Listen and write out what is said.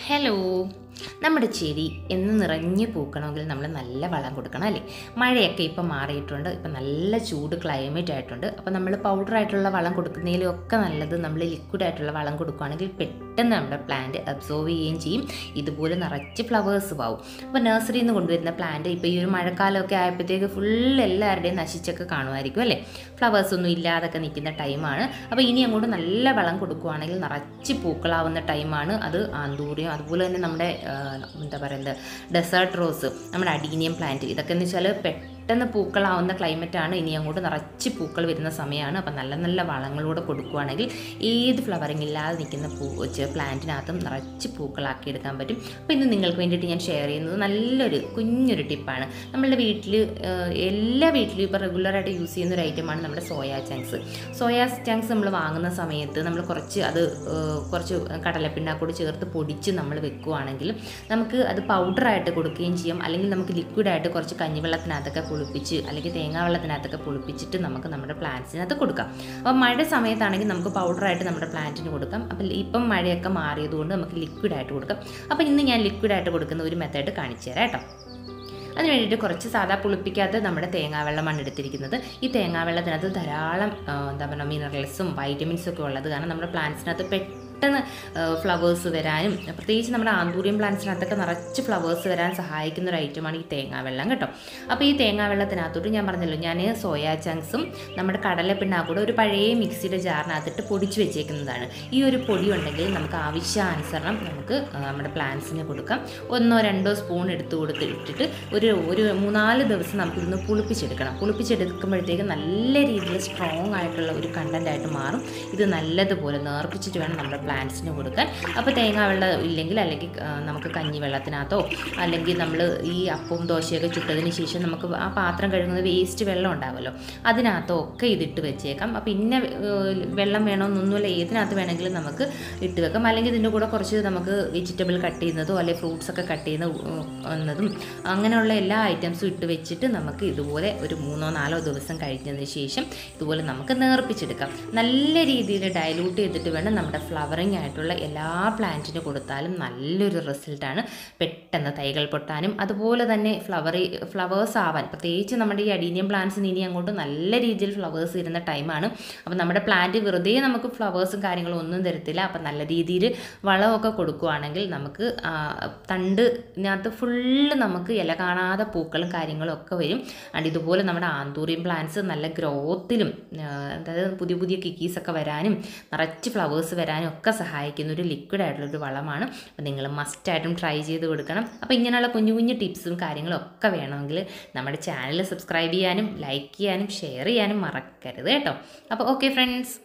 Hello. നമ്മുടെ ചെടി എന്ന് നിറഞ്ഞ് പൂക്കണമെങ്കിൽ നമ്മൾ നല്ല വളം കൊടുക്കണം അല്ലേ? മഴയൊക്കെ ഇപ്പം മാറിയിട്ടുണ്ട്, ഇപ്പം നല്ല ചൂട് ക്ലൈമറ്റ് ആയിട്ടുണ്ട്. അപ്പോൾ നമ്മൾ പൗഡറായിട്ടുള്ള വളം കൊടുക്കുന്നതിലൊക്കെ നല്ലത് നമ്മൾ ലിക്വിഡായിട്ടുള്ള വളം കൊടുക്കുകയാണെങ്കിൽ പെട്ടെന്ന് നമ്മുടെ പ്ലാന്റ് അബ്സോർവ് ചെയ്യുകയും ചെയ്യും. ഇതുപോലെ നിറച്ച് ഫ്ലവേഴ്സ് ആവും. അപ്പോൾ നഴ്സറിയിൽ നിന്ന് കൊണ്ടുവരുന്ന പ്ലാന്റ് ഇപ്പോൾ ഈ ഒരു മഴക്കാലമൊക്കെ ആയപ്പോഴത്തേക്ക് ഫുൾ എല്ലാവരുടെയും നശിച്ചൊക്കെ കാണുമായിരിക്കും അല്ലേ? ഫ്ലവേഴ്സ് ഒന്നും ഇല്ലാതൊക്കെ നിൽക്കുന്ന ടൈമാണ്. അപ്പോൾ ഇനി അങ്ങോട്ട് നല്ല വളം കൊടുക്കുകയാണെങ്കിൽ നിറച്ച് പൂക്കളാവുന്ന ടൈമാണ്. അത് ആന്തൂറിയം, അതുപോലെ തന്നെ നമ്മുടെ എന്താ പറയുന്നത്, ഡെസേർട്ട് റോസ്, നമ്മുടെ അഡീനിയം പ്ലാന്റ്, ഇതൊക്കെ എന്ന് വെച്ചാൽ പെട്ടെന്ന് പൂക്കളാവുന്ന ക്ലൈമറ്റാണ്. ഇനി അങ്ങോട്ട് നിറച്ച് പൂക്കൾ വരുന്ന സമയമാണ്. അപ്പം നല്ല നല്ല വളങ്ങളൂടെ കൊടുക്കുകയാണെങ്കിൽ ഏത് ഫ്ലവറിങ് ഇല്ലാതെ നിൽക്കുന്ന പ്ലാന്റിനകത്തും നിറച്ച് പൂക്കളാക്കി എടുക്കാൻ പറ്റും. അപ്പോൾ ഇന്ന് നിങ്ങൾക്ക് വേണ്ടിയിട്ട് ഞാൻ ഷെയർ ചെയ്യുന്നത് നല്ലൊരു കുഞ്ഞൊരു ടിപ്പാണ്. നമ്മളുടെ വീട്ടിൽ എല്ലാ വീട്ടിലും ഇപ്പോൾ റെഗുലറായിട്ട് യൂസ് ചെയ്യുന്ന ഒരു ഐറ്റമാണ് നമ്മുടെ സോയാ ചങ്ക്സ്. സോയാ ചങ്ക്സ് നമ്മൾ വാങ്ങുന്ന സമയത്ത് നമ്മൾ കുറച്ച് കടലപ്പിണ്ണാക്കൂടി ചേർത്ത് പൊടിച്ച് നമ്മൾ വെക്കുകയാണെങ്കിൽ നമുക്ക് അത് പൗഡറായിട്ട് കൊടുക്കുകയും ചെയ്യാം. അല്ലെങ്കിൽ നമുക്ക് ലിക്വിഡായിട്ട് കുറച്ച് കഞ്ഞിവെള്ളത്തിനകത്തൊക്കെ പുളിപ്പിച്ച് അല്ലെങ്കിൽ തേങ്ങാവെള്ളത്തിനകത്തൊക്കെ പുളിപ്പിച്ചിട്ട് നമുക്ക് നമ്മുടെ പ്ലാന്റ്സിനകത്ത് കൊടുക്കാം. അപ്പോൾ മഴ സമയത്താണെങ്കിൽ നമുക്ക് പൗഡറായിട്ട് നമ്മുടെ പ്ലാന്റിന് കൊടുക്കാം. അപ്പോൾ ഇപ്പം മഴയൊക്കെ മാറിയതുകൊണ്ട് നമുക്ക് ലിക്വിഡായിട്ട് കൊടുക്കാം. അപ്പോൾ ഇന്ന് ഞാൻ ലിക്വിഡായിട്ട് കൊടുക്കുന്ന ഒരു മെത്തേഡ് കാണിച്ചു തരാം കേട്ടോ. അതിന് വേണ്ടിയിട്ട് കുറച്ച് സാധാ പുളിപ്പിക്കാത്ത നമ്മുടെ തേങ്ങാവെള്ളമാണ് എടുത്തിരിക്കുന്നത്. ഈ തേങ്ങാവെള്ളത്തിനകത്ത് ധാരാളം എന്താ പറയുക മിനറൽസും വൈറ്റമിൻസും ഒക്കെ ഉള്ളത് കാരണം നമ്മുടെ പ്ലാന്റ്സിനകത്ത് പെട്ടെന്ന് ഫ്ലവേഴ്സ് വരാനും, പ്രത്യേകിച്ച് നമ്മുടെ ആന്തൂറിയം പ്ലാന്റ്സിനകത്തൊക്കെ നിറച്ച് ഫ്ലവേഴ്സ് വരാൻ സഹായിക്കുന്ന ഒരു ഐറ്റമാണ് ഈ തേങ്ങാവെള്ളം കേട്ടോ. അപ്പോൾ ഈ തേങ്ങാവെള്ളത്തിനകത്തോട്ട് ഞാൻ പറഞ്ഞല്ലോ, ഞാൻ സോയാ ചങ്ക്സും നമ്മുടെ കടലപ്പിണ്ണാക്കൂടെ ഒരു പഴയ മിക്സിയുടെ ജാറിനകത്തിട്ട് പൊടിച്ച് വെച്ചേക്കുന്നതാണ്. ഈ ഒരു പൊടി ഉണ്ടെങ്കിൽ നമുക്ക് ആവശ്യാനുസരണം നമുക്ക് നമ്മുടെ പ്ലാന്റ്സിന് കൊടുക്കാം. 1-2 സ്പൂൺ ഇട്ടിട്ട് ഒരു 3-4 ദിവസം നമുക്കിതൊന്ന് പുളിപ്പിച്ചെടുക്കണം. പുളിപ്പിച്ചെടുക്കുമ്പോഴത്തേക്ക് നല്ല രീതിയിൽ സ്ട്രോങ് ആയിട്ടുള്ള ഒരു കണ്ടൻ്റായിട്ട് മാറും. ഇത് നല്ലതുപോലെ നേർപ്പിച്ചിട്ട് വേണം നമ്മുടെ പ്ലാന്റ്സിന് കൊടുക്കാൻ. അപ്പോൾ തേങ്ങാവെള്ളം ഇല്ലെങ്കിൽ അല്ലെങ്കിൽ നമുക്ക് കഞ്ഞിവെള്ളത്തിനകത്തോ അല്ലെങ്കിൽ നമ്മൾ ഈ അപ്പവും ദോശയൊക്കെ ചുട്ടതിന് ശേഷം നമുക്ക് ആ പാത്രം കഴുകുന്നത് വേസ്റ്റ് വെള്ളം ഉണ്ടാവുമല്ലോ, അതിനകത്തോ ഒക്കെ ഇതിട്ട് വെച്ചേക്കാം. അപ്പോൾ പിന്നെ വെള്ളം വേണമെന്നൊന്നുമില്ല, ഏതിനകത്ത് വേണമെങ്കിലും നമുക്ക് ഇട്ട് വെക്കാം. അല്ലെങ്കിൽ ഇതിൻ്റെ കൂടെ കുറച്ച് നമുക്ക് വെജിറ്റബിൾ കട്ട് ചെയ്യുന്നതോ അല്ലെങ്കിൽ ഫ്രൂട്ട്സൊക്കെ കട്ട് ചെയ്യുന്നതും അങ്ങനെയുള്ള എല്ലാ ഐറ്റംസും ഇട്ട് വെച്ചിട്ട് നമുക്ക് ഇതുപോലെ ഒരു 3-4 ദിവസം കഴിഞ്ഞതിന് ശേഷം ഇതുപോലെ നമുക്ക് നേർപ്പിച്ചെടുക്കാം. നല്ല രീതിയിൽ ഡയലൂട്ട് ചെയ്തിട്ട് വേണം നമ്മുടെ ഫ്ലവറിങ് ആയിട്ടുള്ള എല്ലാ പ്ലാന്റിന് കൊടുത്താലും നല്ലൊരു റിസൾട്ടാണ്. പെട്ടെന്ന് തൈകൾ പൊട്ടാനും അതുപോലെ തന്നെ ഫ്ലവേഴ്സ് ആവാൻ, പ്രത്യേകിച്ച് നമ്മുടെ ഈ അഡീനിയം പ്ലാന്റ്സിന് ഇനി അങ്ങോട്ട് നല്ല രീതിയിൽ ഫ്ലവേഴ്സ് വരുന്ന ടൈമാണ്. അപ്പോൾ നമ്മുടെ പ്ലാന്റ് വെറുതെ നമുക്ക് ഫ്ലവേഴ്സും കാര്യങ്ങളും ഒന്നും തരത്തില്ല. അപ്പോൾ നല്ല രീതിയിൽ വളമൊക്കെ കൊടുക്കുകയാണെങ്കിൽ നമുക്ക് തണ്ടിനകത്ത് ഫുള്ള് നമുക്ക് ഇല കാണാതെ പൂക്കളും കാര്യങ്ങളും ഒക്കെ വരും. ആൻഡ് ഇതുപോലെ നമ്മുടെ ആന്തൂറിയം പ്ലാന്റ്സ് നല്ല ഗ്രോത്തിലും, അതായത് പുതിയ പുതിയ കിക്കീസൊക്കെ വരാനും നിറച്ച് ഫ്ലവേഴ്സ് വരാനും ഒക്കെ സഹായിക്കുന്ന ഒരു ലിക്വിഡ് ആയിട്ടുള്ളൊരു വളമാണ്. അപ്പോൾ നിങ്ങൾ മസ്റ്റായിട്ടും ട്രൈ ചെയ്ത് കൊടുക്കണം. അപ്പോൾ ഇങ്ങനെയുള്ള കുഞ്ഞു കുഞ്ഞു ടിപ്സും കാര്യങ്ങളും ഒക്കെ വേണമെങ്കിൽ നമ്മുടെ ചാനൽ സബ്സ്ക്രൈബ് ചെയ്യാനും ലൈക്ക് ചെയ്യാനും ഷെയർ ചെയ്യാനും മറക്കരുത് കേട്ടോ. അപ്പോൾ ഓക്കെ ഫ്രണ്ട്സ്.